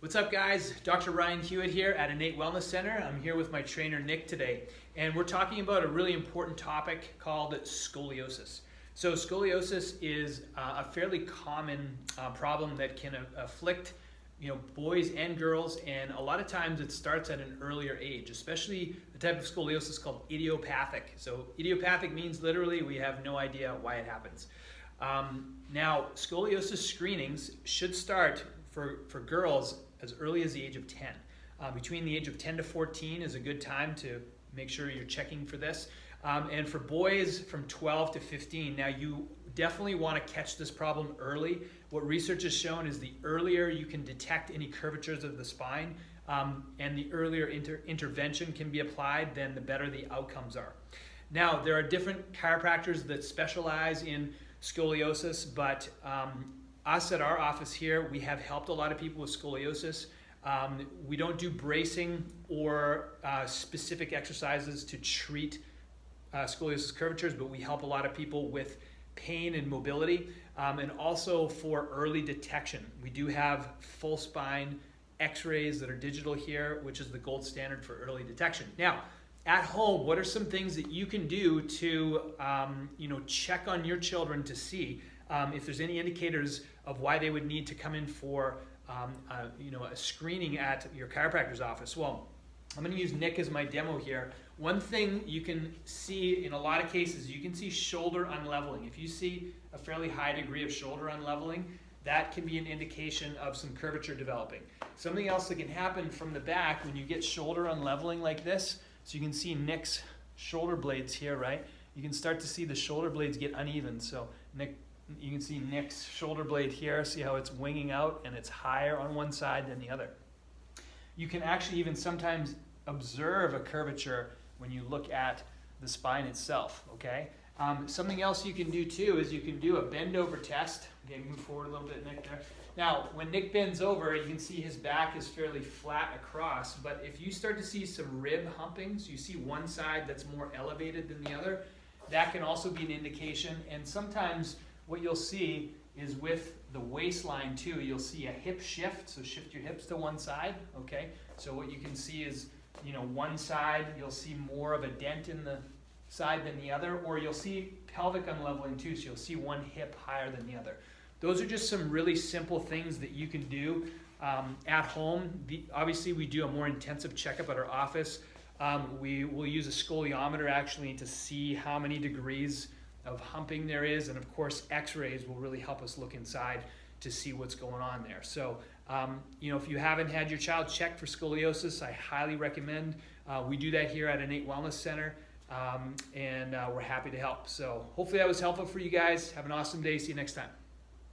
What's up, guys? Dr. Ryan Hewitt here at Innate Wellness Center. I'm here with my trainer Nick today, and we're talking about a really important topic called scoliosis. So scoliosis is a fairly common problem that can afflict boys and girls, and a lot of times it starts at an earlier age, especially the type of scoliosis called idiopathic. So idiopathic means literally we have no idea why it happens. Now, scoliosis screenings should start for girls as early as the age of 10. Between the age of 10 to 14 is a good time to make sure you're checking for this. And for boys from 12 to 15, now you definitely want to catch this problem early. What research has shown is the earlier you can detect any curvatures of the spine and the earlier intervention can be applied, then the better the outcomes are. Now, there are different chiropractors that specialize in scoliosis, but us at our office here, we have helped a lot of people with scoliosis. We don't do bracing or specific exercises to treat scoliosis curvatures, but we help a lot of people with pain and mobility, and also for early detection. We do have full spine x-rays that are digital here, which is the gold standard for early detection. Now, at home, what are some things that you can do to check on your children to see if there's any indicators of why they would need to come in for a screening at your chiropractor's office? Well, I'm going to use Nick as my demo here. One thing you can see in a lot of cases, you can see shoulder unleveling. If you see a fairly high degree of shoulder unleveling, that can be an indication of some curvature developing. Something else that can happen from the back when you get shoulder unleveling like this, so you can see Nick's shoulder blades here, right? You can start to see the shoulder blades get uneven. So Nick, you can see Nick's shoulder blade here, see how it's winging out and it's higher on one side than the other. You can actually even sometimes observe a curvature when you look at the spine itself, okay? Something else you can do too is you can do a bend over test. Okay, move forward a little bit, Nick, there. Now, when Nick bends over, you can see his back is fairly flat across, but if you start to see some rib humping, so you see one side that's more elevated than the other, that can also be an indication. And sometimes what you'll see is with the waistline too, you'll see a hip shift, so shift your hips to one side, okay? So what you can see is, one side, you'll see more of a dent in the side than the other, or you'll see pelvic unleveling too, so you'll see one hip higher than the other. Those are just some really simple things that you can do at home. Obviously, we do a more intensive checkup at our office. We will use a scoliometer actually to see how many degrees of humping there is, and of course x-rays will really help us look inside to see what's going on there. So if you haven't had your child checked for scoliosis, I highly recommend. We do that here at Innate Wellness Center, and we're happy to help. So hopefully that was helpful for you guys. Have an awesome day. See you next time.